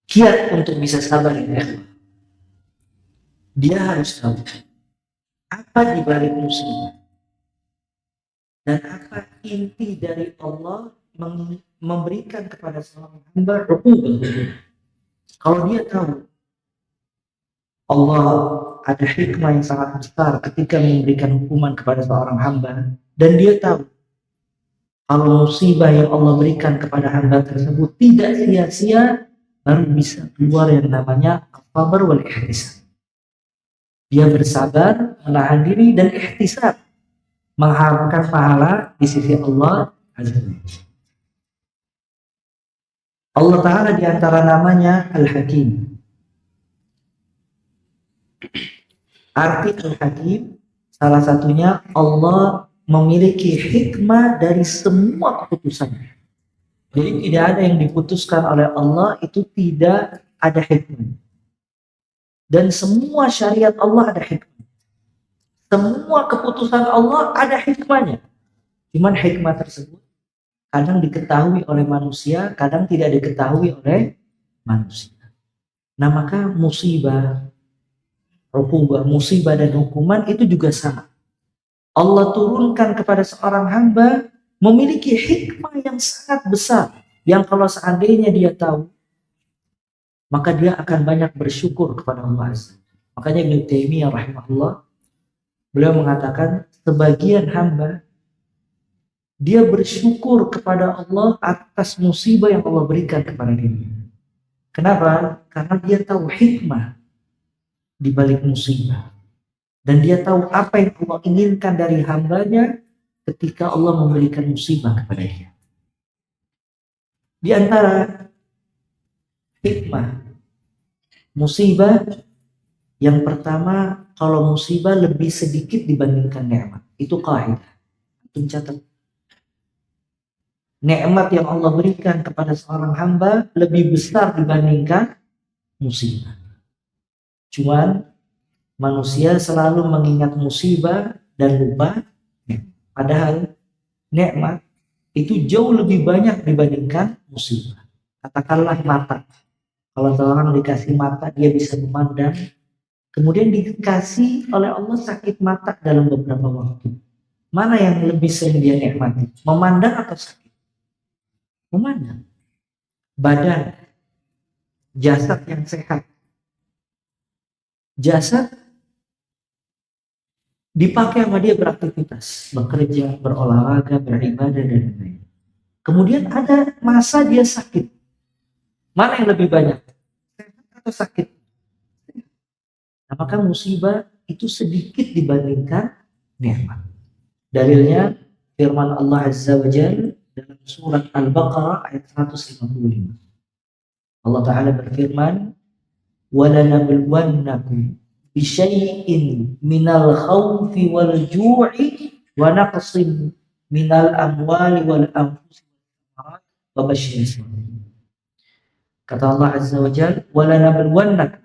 kiat untuk bisa sabar ya, dia harus tahu apa di balik musibah dan apa inti dari Allah memberikan kepada seorang hamba hukum. Kalau dia tahu Allah ada hikmah yang sangat besar ketika memberikan hukuman kepada seorang hamba, dan dia tahu kalau musibah yang Allah berikan kepada hamba tersebut tidak sia-sia, baru bisa keluar yang namanya as-sabar wal ihtisab. Dia bersabar, menahan diri, dan ihtisab, mengharapkan pahala di sisi Allah Azza wa Jalla. Allah Ta'ala di antara namanya Al-Hakim. Arti Al-Hakim, salah satunya Allah memiliki hikmah dari semua keputusan. Jadi tidak ada yang diputuskan oleh Allah itu tidak ada hikmah. Dan semua syariat Allah ada hikmah. Semua keputusan Allah ada hikmahnya. Cuman hikmah tersebut kadang diketahui oleh manusia, kadang tidak diketahui oleh manusia. Nah maka musibah, musibah dan hukuman itu juga sama. Allah turunkan kepada seorang hamba memiliki hikmah yang sangat besar, yang kalau seandainya dia tahu, maka dia akan banyak bersyukur kepada Allah. Makanya Ibnu Taimiyah rahimahullah, beliau mengatakan sebagian hamba dia bersyukur kepada Allah atas musibah yang Allah berikan kepada dirinya. Kenapa? Karena dia tahu hikmah di balik musibah. Dan dia tahu apa yang Allah inginkan dari hambanya ketika Allah memberikan musibah kepada dia. Di antara hikmah musibah, yang pertama, kalau musibah lebih sedikit dibandingkan nikmat. Itu kaidah. Pencatat. Nikmat yang Allah berikan kepada seorang hamba lebih besar dibandingkan musibah. Cuman manusia selalu mengingat musibah dan lupa, padahal nikmat itu jauh lebih banyak dibandingkan musibah. Katakanlah mata. Kalau seorang dikasih mata, dia bisa memandang. Kemudian dikasih oleh Allah sakit mata dalam beberapa waktu. Mana yang lebih sering dia nikmati? Memandang atau sakit? Memandang. Badan, jasad yang sehat. Jasad dipakai sama dia beraktivitas, bekerja, berolahraga, beribadah, dan lain-lain. Kemudian ada masa dia sakit. Mana yang lebih banyak? Sehat atau sakit? Nah, maka musibah itu sedikit dibandingkan nikmat. Dalilnya firman Allah Azza wa Jalla dalam surat Al-Baqarah ayat 155. Allah Ta'ala berfirman, وَلَنَبْلُوَنَّكُمْ بِشَيْءٍ مِنَ الْخَوْفِ وَالْجُوعِ وَنَقْصٍ مِنَ الْأَمْوَالِ وَالْأَنْفُسِ وَالثَّمَرَاتِ وَبَشِّرِ الصَّابِرِينَ. Kata Allah Azza wa Jalla, وَلَنَبْلُوَنَّكُمْ,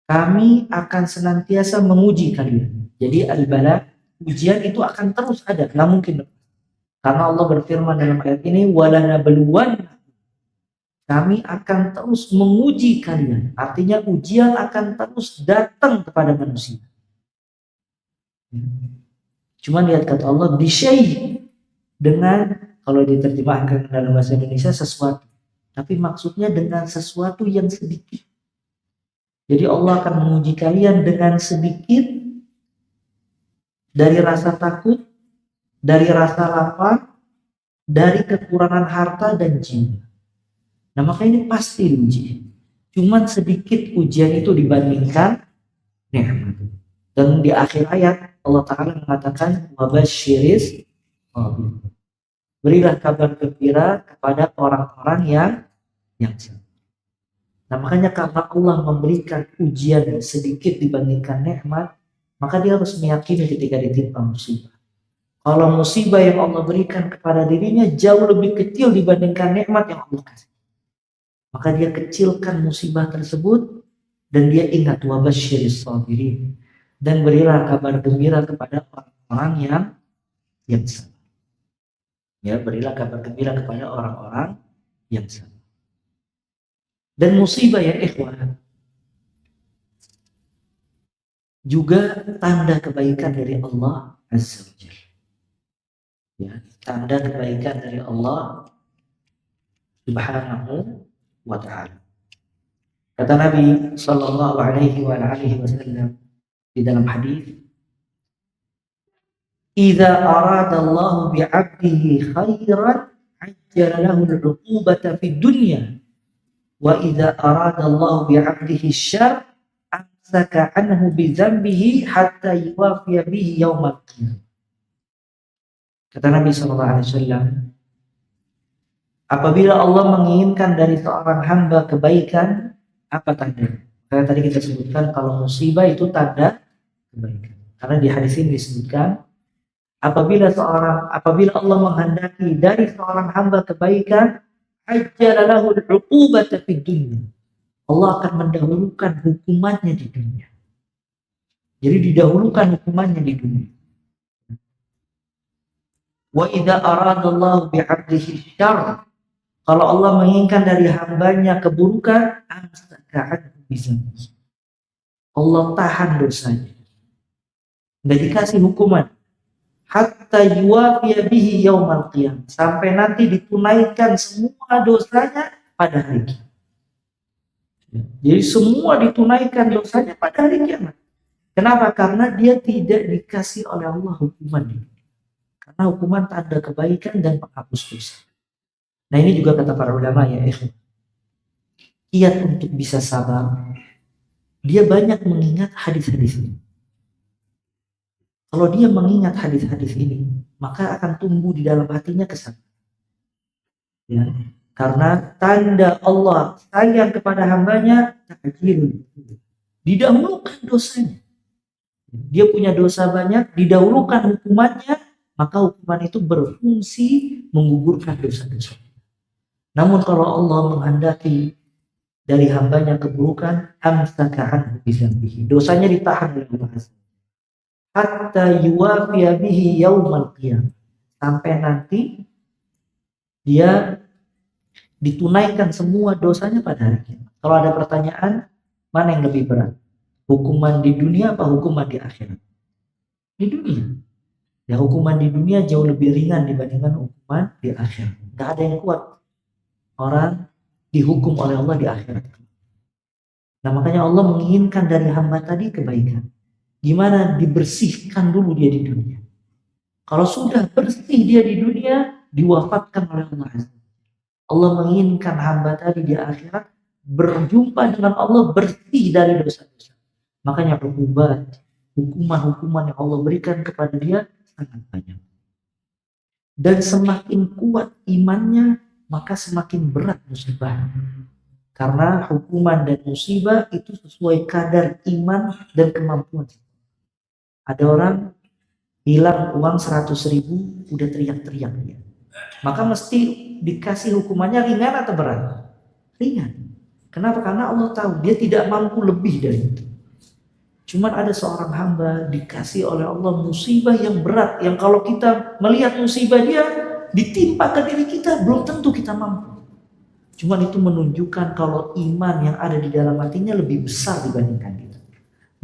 kami akan senantiasa menguji kalian. Jadi al-bala, ujian itu akan terus ada, nggak mungkin. Karena Allah berfirman dalam ayat ini, وَلَنَبْلُوَنَّكُمْ, kami akan terus menguji kalian. Artinya ujian akan terus datang kepada manusia. Cuma lihat kata Allah, bisyai, dengan, kalau diterjemahkan dalam bahasa Indonesia, sesuatu. Tapi maksudnya dengan sesuatu yang sedikit. Jadi Allah akan menguji kalian dengan sedikit, dari rasa takut, dari rasa lapar, dari kekurangan harta dan jiwa. Nah maka ini pasti diuji. Cuman sedikit ujian itu dibandingkan nikmat. Dan di akhir ayat Allah Ta'ala mengatakan wabasyiris, berilah kabar gembira kepada orang-orang yang sabar. Nah makanya karena Allah memberikan ujian sedikit dibandingkan nikmat, maka dia harus meyakini ketika ditimpa musibah. Kalau musibah yang Allah berikan kepada dirinya jauh lebih kecil dibandingkan nikmat yang Allah kasih, maka dia kecilkan musibah tersebut dan dia ingat wabasyiris sabirin, dan berilah kabar gembira kepada orang-orang yang sabar. Ya, berilah kabar gembira kepada orang-orang yang sabar. Dan musibah ya ikhwan juga tanda kebaikan dari Allah Azza wa Jalla. Ya, tanda kebaikan dari Allah Subhanahu wa Ta'ala. Kata Nabi Sallallahu Alaihi Wasallam di dalam hadis, "Idza arada Allah bi'abdihi khairan, ajjala lahu al-'uqubata fid dunya, wa idza arada Allah bi'abdihi syarr, amsaka anhu bi dzambihi hatta yuwafiya bihi yaumal qiyamah." Kata Nabi Sallallahu Alaihi Wasallam, apabila Allah menginginkan dari seorang hamba kebaikan, apa tanda? Karena tadi kita sebutkan kalau musibah itu tanda kebaikan. Karena di hadis ini disebutkan apabila Allah menghendaki dari seorang hamba kebaikan, ajjala lahu al-'uqubata fid dunya. Allah akan mendahulukan hukumannya di dunia. Jadi didahulukan hukumannya di dunia. Wa idza aradallahu bi'abdihi syarr, kalau Allah menginginkan dari hambanya keburukan, amsaka bisa. Allah tahan dosanya. Enggak dikasih hukuman. Hatta yuwafiya bihi yaumal qiyamah. Sampai nanti ditunaikan semua dosanya pada hari kiamat. Jadi semua ditunaikan dosanya pada hari kiamat. Kenapa? Karena dia tidak dikasih oleh Allah hukuman ini. Karena hukuman tanda kebaikan dan penghapus dosa. Nah ini juga kata para ulama ya, kiat untuk bisa sabar, dia banyak mengingat hadis-hadis ini. Kalau dia mengingat hadis-hadis ini, maka akan tumbuh di dalam hatinya kesabaran. Ya, karena tanda Allah sayang kepada hambanya, didahulukan dosanya. Dia punya dosa banyak, didahulukan hukumannya, maka hukuman itu berfungsi menggugurkan dosa-dosa. Namun kalau Allah menghendaki dari hambanya keburukan, amsaka anhu bizambihi. Dosanya ditahan oleh Allah hatta yuwafiya bihi yaumal qiyamah. Sampai nanti dia ditunaikan semua dosanya pada hari kiamat. Kalau ada pertanyaan, mana yang lebih berat? Hukuman di dunia apa hukuman di akhirat? Di dunia. Ya, hukuman di dunia jauh lebih ringan dibandingkan hukuman di akhirat. Gak ada yang kuat orang dihukum oleh Allah di akhirat. Nah makanya Allah menginginkan dari hamba tadi kebaikan. Gimana dibersihkan dulu dia di dunia. Kalau sudah bersih dia di dunia, diwafatkan oleh Allah. Allah menginginkan hamba tadi di akhirat berjumpa dengan Allah bersih dari dosa-dosa. Makanya hukuman-hukuman yang Allah berikan kepada dia sangat banyak. Dan semakin kuat imannya, maka semakin berat musibah. Karena hukuman dan musibah itu sesuai kadar iman dan kemampuan. Ada orang hilang uang 100.000 udah teriak-teriak dia. Maka mesti dikasih hukumannya ringan atau berat? Ringan. Kenapa? Karena Allah tahu dia tidak mampu lebih dari itu. Cuman ada seorang hamba dikasih oleh Allah musibah yang berat, yang kalau kita melihat musibah dia ditimpa ke diri kita, belum tentu kita mampu. Cuman itu menunjukkan kalau iman yang ada di dalam hatinya lebih besar dibandingkan kita.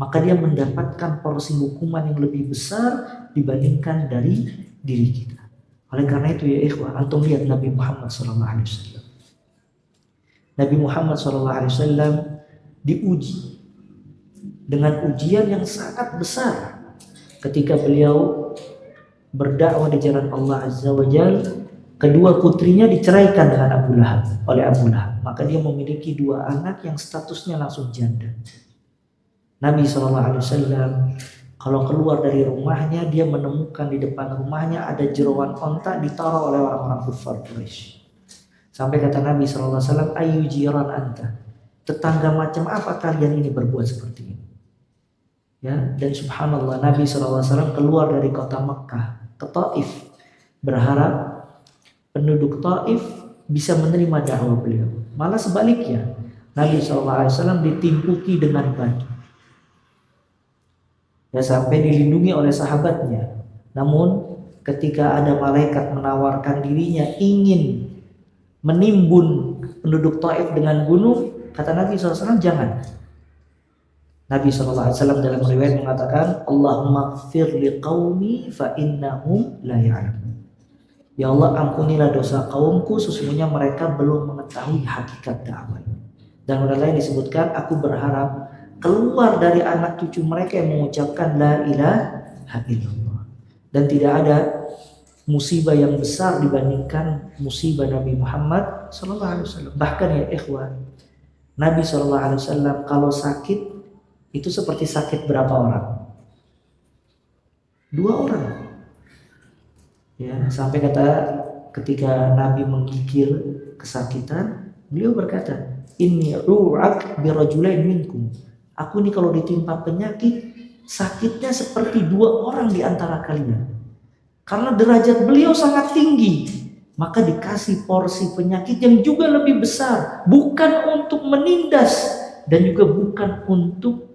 Maka dia mendapatkan porsi hukuman yang lebih besar dibandingkan dari diri kita. Oleh karena itu ya ikhwah, antum lihat Nabi Muhammad SAW. Nabi Muhammad SAW diuji dengan ujian yang sangat besar ketika beliau berdakwah di jalan Allah Azza wa Jalla. Kedua putrinya diceraikan dengan oleh Abu Lahab. Maka dia memiliki dua anak yang statusnya langsung janda. Nabi SAW kalau keluar dari rumahnya, dia menemukan di depan rumahnya ada jeroan onta ditaruh oleh orang-orang kufar Quraisy. Sampai kata Nabi SAW, ayu jiran anta, tetangga macam apa kalian ini berbuat seperti ini? Ya, dan subhanallah Nabi SAW keluar dari kota Mekah ke Taif berharap penduduk Taif bisa menerima dakwah beliau. Malah sebaliknya, Nabi SAW ditimpuki dengan batu. Ya, sampai dilindungi oleh sahabatnya. Namun ketika ada malaikat menawarkan dirinya ingin menimbun penduduk Taif dengan gunung, Kata Nabi SAW, jangan. Nabi SAW dalam riwayat mengatakan, Allahumma gfir liqaumi fa innahum la ya'lamun. Ya Allah, ampunilah dosa kaumku, sesungguhnya mereka belum mengetahui hakikat dakwah. Dan orang lain disebutkan, aku berharap keluar dari anak cucu mereka yang mengucapkan la ilaha illallah. Dan tidak ada musibah yang besar dibandingkan musibah Nabi Muhammad SAW. Bahkan ya ikhwan, Nabi SAW kalau sakit itu seperti sakit berapa orang? 2 orang. Ya, sampai kata ketika Nabi menggigil kesakitan, beliau berkata, inni ru'ak birajulain minkum. Aku nih kalau ditimpa penyakit, sakitnya seperti 2 orang di antara kalian. Karena derajat beliau sangat tinggi, maka dikasih porsi penyakit yang juga lebih besar, bukan untuk menindas dan juga bukan untuk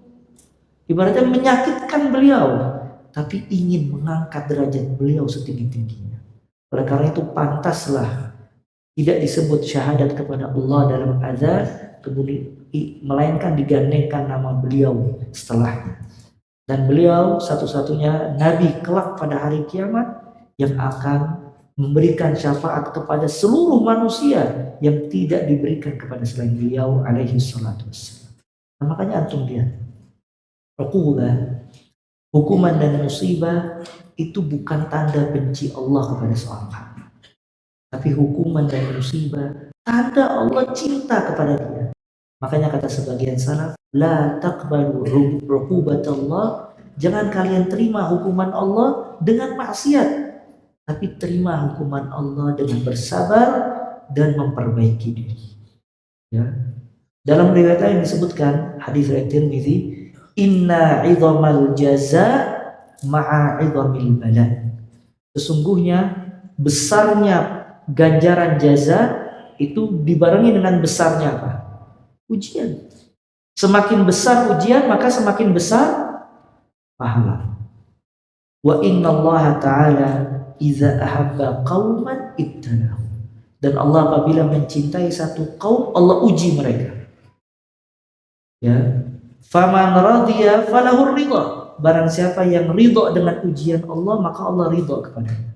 ibaratnya menyakitkan beliau, tapi ingin mengangkat derajat beliau setinggi-tingginya. Oleh karena itu pantaslah tidak disebut syahadat kepada Allah dalam azan, kemudian melainkan digandengkan nama beliau setelahnya. Dan beliau satu-satunya Nabi kelak pada hari kiamat yang akan memberikan syafaat kepada seluruh manusia yang tidak diberikan kepada selain beliau alaihi salatu wassalam. Nah, makanya antum lihat, uqubah, hukuman dan musibah itu bukan tanda benci Allah kepada seorang hamba. Tapi hukuman dan musibah tanda Allah cinta kepada dia. Makanya kata sebagian salaf, la taqbalu uqubatallah, jangan kalian terima hukuman Allah dengan maksiat, tapi terima hukuman Allah dengan bersabar dan memperbaiki diri. Ya. Dalam riwayat lain disebutkan hadis riwayat Tirmizi, inna 'idhamal jaza ma'a 'idhamil bala. Sesungguhnya besarnya ganjaran jaza itu dibarengi dengan besarnya apa? Ujian. Semakin besar ujian, maka semakin besar pahala. Wa innallaha ta'ala iza ahabba qauman ibtalahu. Dan Allah apabila mencintai satu kaum, Allah uji mereka. Ya. Faman radiya falahur ridha. Barang siapa yang ridha dengan ujian Allah, maka Allah ridha kepadanya.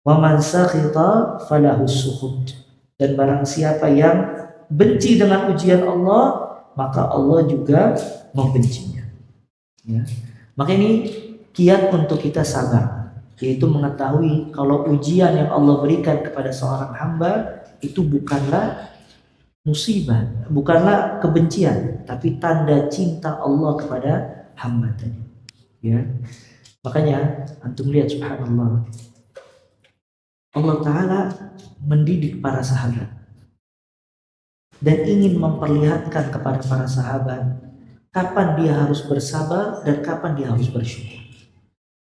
Wa man sakhita falahus sukhut. Dan barang siapa yang benci dengan ujian Allah, maka Allah juga membencinya. Ya. Maka ini kiat untuk kita sabar, yaitu mengetahui kalau ujian yang Allah berikan kepada seorang hamba itu bukanlah musibah, bukanlah kebencian, tapi tanda cinta Allah kepada hamba tadi. Ya. Makanya antum lihat subhanallah, Allah Ta'ala mendidik para sahabat dan ingin memperlihatkan kepada para sahabat kapan dia harus bersabar dan kapan dia harus bersyukur.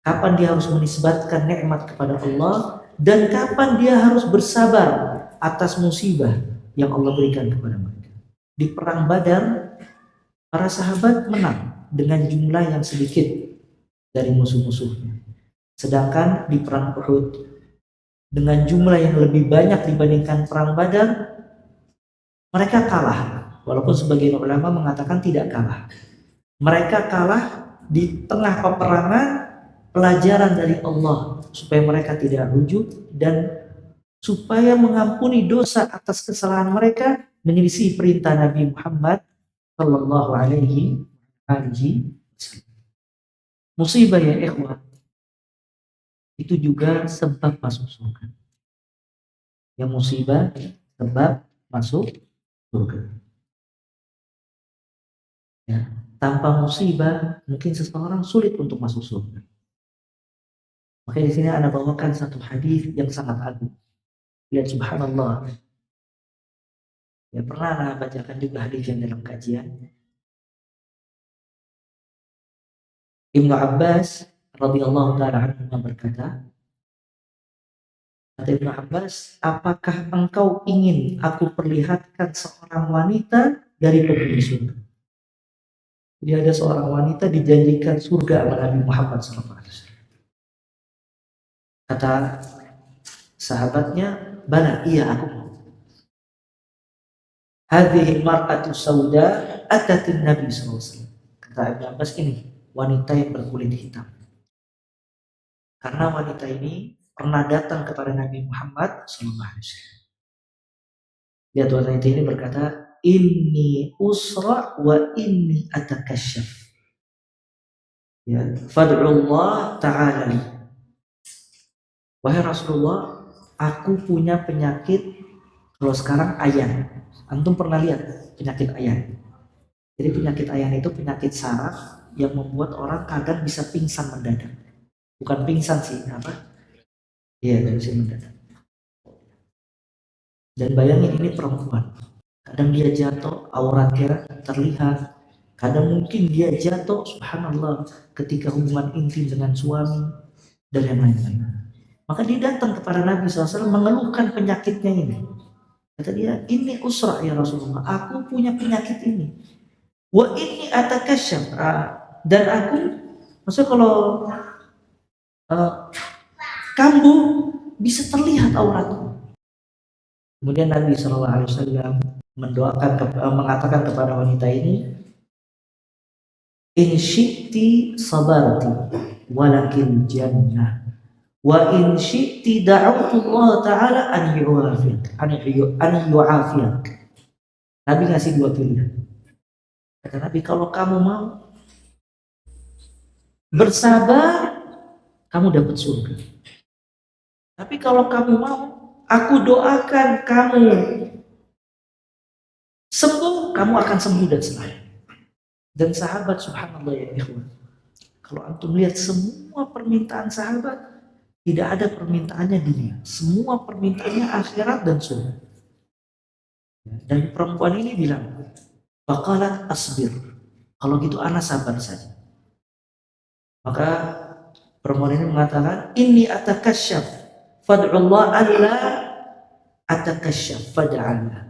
Kapan dia harus menisbatkan nikmat kepada Allah dan kapan dia harus bersabar atas musibah yang Allah berikan kepada mereka. Di perang Badar, para sahabat menang dengan jumlah yang sedikit dari musuh-musuhnya. Sedangkan di perang Uhud, dengan jumlah yang lebih banyak dibandingkan perang Badar, mereka kalah. Walaupun sebagian ulama mengatakan tidak kalah. Mereka kalah di tengah peperangan, pelajaran dari Allah supaya mereka tidak rujuk dan supaya mengampuni dosa atas kesalahan mereka menyelisih perintah Nabi Muhammad sallallahu alaihi wasallam. Musibah ya ikhwah, itu juga sebab masuk surga. Ya, musibah sebab masuk surga. Ya, tanpa musibah mungkin seseorang sulit untuk masuk surga. Makanya di sini Anda bawakan satu hadis yang sangat agung. Lihat subhanallah. Ya, pernah Anda bacakan juga hadis yang dalam kajian. Ibnu Abbas radhiyallahu ta'ala anhu berkata, kata Ibnu Abbas, apakah engkau ingin aku perlihatkan seorang wanita dari penghuni surga? Jadi ada seorang wanita dijanjikan surga oleh Nabi Muhammad SAW. Kata sahabatnya, bala, iya aku mau. hadhihi mar'atu sauda atatin Nabi SAW. Kata Ibnu Abbas, ini wanita yang berkulit hitam. Karena wanita ini pernah datang kepada Nabi Muhammad SAW. Lihat wanita ini berkata, inni usra wa inni atakasyaf. Ya, fad'ullah ta'ala li. Wahai Rasulullah, aku punya penyakit, kalau sekarang ayan. Antum pernah lihat penyakit ayan? Jadi penyakit ayan itu penyakit saraf yang membuat orang kadang bisa pingsan mendadak. Bukan pingsan sih, apa? Iya, dari sini mendadak. Dan bayangin ini perempuan. Kadang dia jatuh, auratnya terlihat. Kadang mungkin dia jatuh, subhanallah, ketika hubungan intim dengan suami dan yang lain-lain. Maka dia datang kepada Nabi SAW mengeluhkan penyakitnya ini. Kata dia, ini usra ya Rasulullah, aku punya penyakit ini. Wa ini atakasyaf, dan aku, maksudnya kalau kambuh bisa terlihat auratku. Kemudian Nabi SAW mendoakan, mengatakan kepada wanita ini, in syi'ti sabarti walakil jannah wa in syi'ti da'utu Allah ta'ala an yu'afiyak. Nabi ngasih dua pilihan. Kata Nabi, kalau kamu mau bersabar, kamu dapat surga. Tapi kalau kamu mau, aku doakan kamu sembuh, kamu akan sembuh dan selamat. Dan sahabat, subhanallah ya ikhwan, kalau antum lihat semua permintaan sahabat, tidak ada permintaannya dunia, semua permintaannya akhirat dan surga. Dan perempuan ini bilang, bakalat asbir, kalau gitu ana sabar saja. Maka perempuan ini mengatakan, inni atakasyaf fad'ullah alla atakasyaf fad'allah.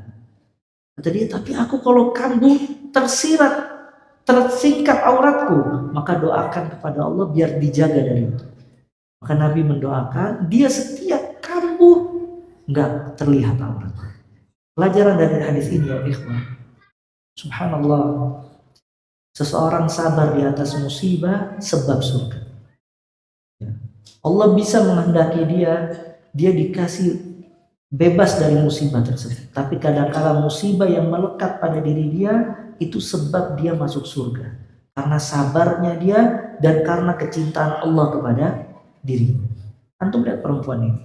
Kata dia, tapi aku kalau kambuh, tersirat, tersingkap auratku, maka doakan kepada Allah biar dijaga dari itu. Maka Nabi mendoakan, dia setiap kambuh nggak terlihat aurat. Pelajaran dari hadis ini ya ikhwan, subhanallah, seseorang sabar di atas musibah sebab surga. Allah bisa menghendaki dia dikasih bebas dari musibah tersebut. Tapi kadang-kala musibah yang melekat pada diri dia itu sebab dia masuk surga. Karena sabarnya dia dan karena kecintaan Allah kepada dirinya. Antum lihat perempuan ini.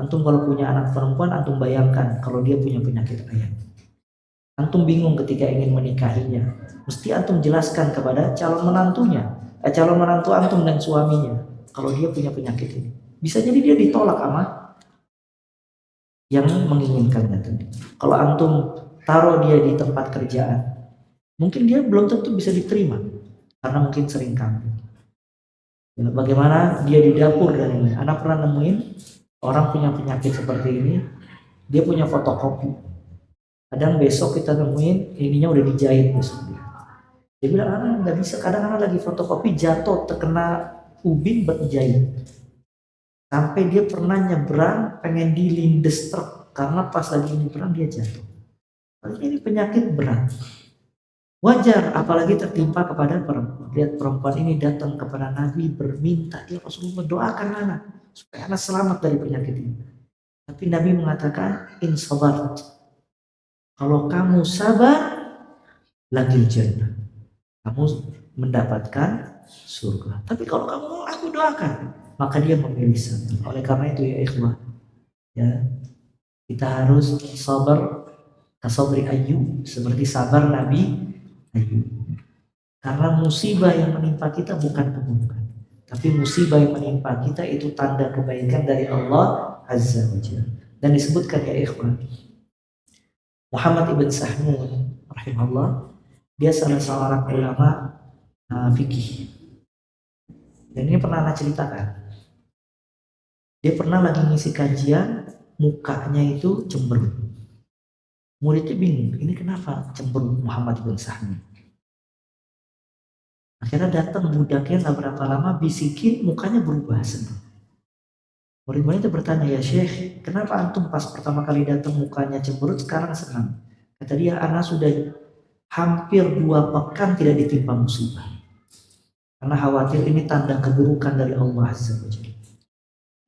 Antum kalau punya anak perempuan, antum bayangkan kalau dia punya penyakit ayan. Antum bingung ketika ingin menikahinya. Mesti antum jelaskan kepada calon menantu antum dan suaminya kalau dia punya penyakit ini. Bisa jadi dia ditolak sama yang menginginkannya tadi. Kalau antum taruh dia di tempat kerjaan, mungkin dia belum tentu bisa diterima karena mungkin sering kambuh. Bagaimana dia di dapur dan ini? Anak pernah nemuin orang punya penyakit seperti ini, dia punya fotokopi. Kadang besok kita nemuin ininya udah dijahit besok. Dia bilang, anak nggak bisa. Kadang anak lagi fotokopi jatuh terkena ubin berjahit. Sampai dia pernah nyebrang pengen dilindes truk karena pas lagi nyebrang dia jatuh. Ini penyakit berat. Wajar apalagi tertimpa kepada perempuan. Lihat perempuan ini datang kepada Nabi berminta, ya Rasulullah doakan anak supaya anak selamat dari penyakit ini. Tapi Nabi mengatakan, in sabart, kalau kamu sabar, lagi jannah, kamu mendapatkan surga. Tapi kalau kamu mau aku doakan, maka dia memilih sabar. Oleh karena itu ya ikhwah, ya, kita harus sabar kasabri Ayyub, seperti sabar Nabi Ayyub. Karena musibah yang menimpa kita bukan keburukan, tapi musibah yang menimpa kita itu tanda kebaikan dari Allah Azza wa Jalla. Dan disebutkan ya ikhwah, Muhammad ibn Sahmun rahimahullah, dia salah seorang ulama fikih. Dan ini pernah anak ceritakan. Dia pernah lagi ngisi kajian, mukanya itu cemberut. Muridnya bingung, ini kenapa cemberut Muhammad bin Sahmi? Akhirnya datang budaknya nggak berapa lama, bisikin, mukanya berubah senang. Murid-muridnya bertanya, ya Syekh, kenapa antum pas pertama kali datang mukanya cemberut, sekarang senang? Kata dia, anak sudah hampir 2 pekan tidak ditimpa musibah. Karena khawatir ini tanda keburukan dari Allah Azza wa Jalla.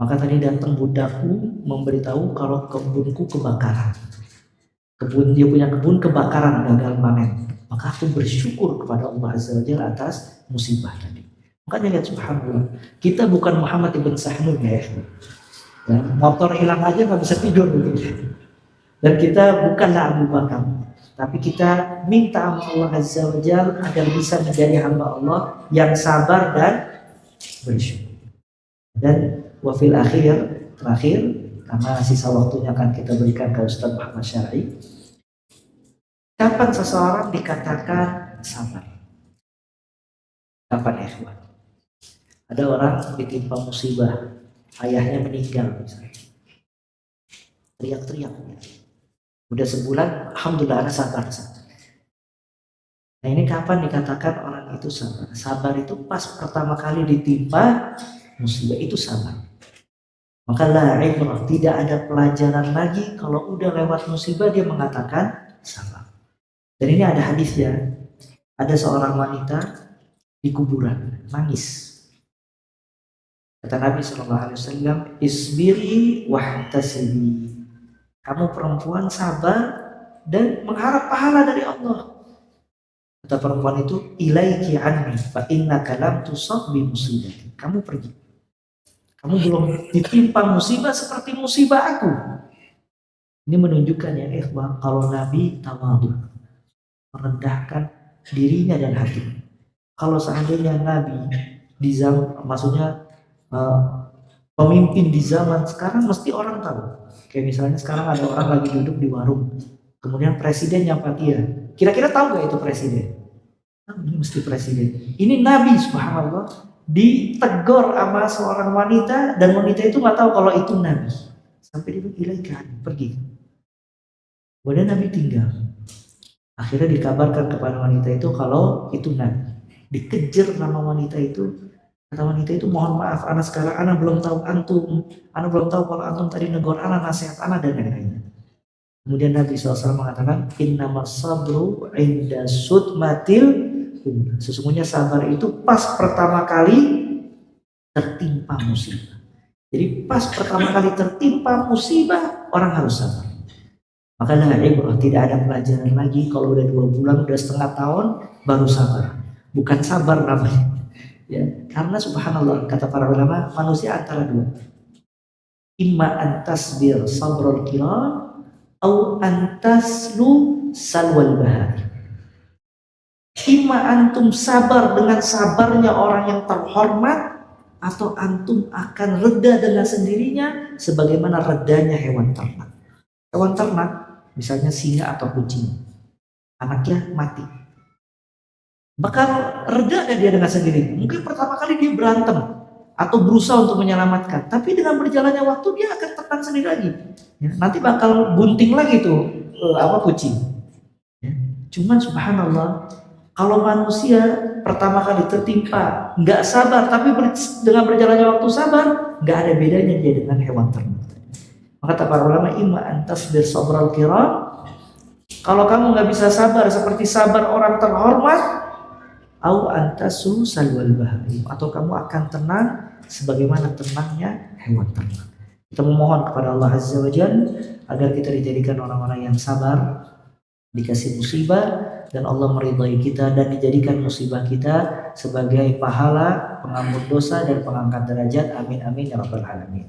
Maka tadi datang budakku memberitahu kalau kebunku kebakaran. Dia punya kebun kebakaran, gagal panen. Maka aku bersyukur kepada Allah Azza wa Jalla atas musibah tadi. Makanya lihat subhanallah, kita bukan Muhammad ibn Sahnun ya. Motor hilang aja nggak bisa tidur gitu. Dan kita bukanlah Abu Bakar, tapi kita minta sama Allah Azza wa Jalla agar bisa menjadi hamba Allah yang sabar dan bersyukur. Dan wafil akhir, terakhir, karena sisa waktunya akan kita berikan ke Ustaz Muhammad Syar'i. Kapan seseorang dikatakan sabar? Kapan ikhwan? Ada orang ditimpa musibah, ayahnya meninggal misalnya. Teriak-teriak. Udah sebulan, alhamdulillah anak sabar. Nah ini kapan dikatakan orang itu sabar? Sabar itu pas pertama kali ditimpa musibah, itu sabar. Maka la ibrah, tidak ada pelajaran lagi kalau udah lewat musibah dia mengatakan sabar. Dan ini ada hadisnya. Ada seorang wanita di kuburan nangis. Kata Nabi SAW, isbiri wahtasibi. Kamu perempuan sabar dan mengharap pahala dari Allah. Kata perempuan itu, ilaiki anni fa innaka lam tusab bi musibati. Kamu pergi. Kamu belum ditimpa musibah seperti musibah aku. Ini menunjukkan ya ikhwah, kalau Nabi tawadhu, merendahkan dirinya dan hati. Kalau seandainya Nabi di zaman, maksudnya pemimpin di zaman sekarang, mesti orang tahu. Kayak misalnya sekarang ada orang lagi duduk di warung, kemudian presiden nyapa dia. Kira-kira tahu gak itu presiden? Ini mesti presiden. Ini Nabi subhanallah ditegur sama seorang wanita, dan wanita itu nggak tahu kalau itu Nabi. Sampai dia bilang, pergi. Kemudian Nabi tinggal. Akhirnya dikabarkan kepada wanita itu kalau itu Nabi. Dikejar sama wanita itu. Kata wanita itu, mohon maaf, anak sekarang anak belum tahu antum, anak belum tahu kalau antum tadi negor anak, nasihat anak dan lain-lain. Kemudian Nabi SAW mengatakan, innamas sabru inda sudmatil. Sesungguhnya sabar itu pas pertama kali tertimpa musibah. Jadi pas pertama kali tertimpa musibah, orang harus sabar. Maka la ibrah, tidak ada pelajaran lagi kalau udah 2 bulan, udah setengah tahun baru sabar. Bukan sabar namanya. Ya, karena subhanallah kata para ulama, manusia antara 2. Imma antasbir sabrul kiram au antaslu salwal bahar. Imma antum sabar dengan sabarnya orang yang terhormat, atau antum akan reda dengan sendirinya sebagaimana redanya hewan ternak. Hewan ternak, misalnya singa atau kucing, anaknya mati, bakal reda dia dengan sendiri. Mungkin pertama kali dia berantem atau berusaha untuk menyelamatkan, tapi dengan berjalannya waktu dia akan tenang sendiri lagi. Nanti bakal bunting lagi tuh kucing. Cuman subhanallah, kalau manusia pertama kali tertimpa nggak sabar, tapi dengan berjalannya waktu sabar, nggak ada bedanya dia dengan hewan ternak. Maka kata para ulama, imma antasbir sabral kiram, kalau kamu nggak bisa sabar seperti sabar orang terhormat, au antasu salwal bahari, atau kamu akan tenang sebagaimana tenangnya hewan ternak. Kita memohon kepada Allah Azza wa Jalla agar kita dijadikan orang-orang yang sabar, dikasih musibah, dan Allah meridhai kita, dan dijadikan musibah kita sebagai pahala pengampun dosa dan pengangkat derajat. Amin amin ya rabbal alamin.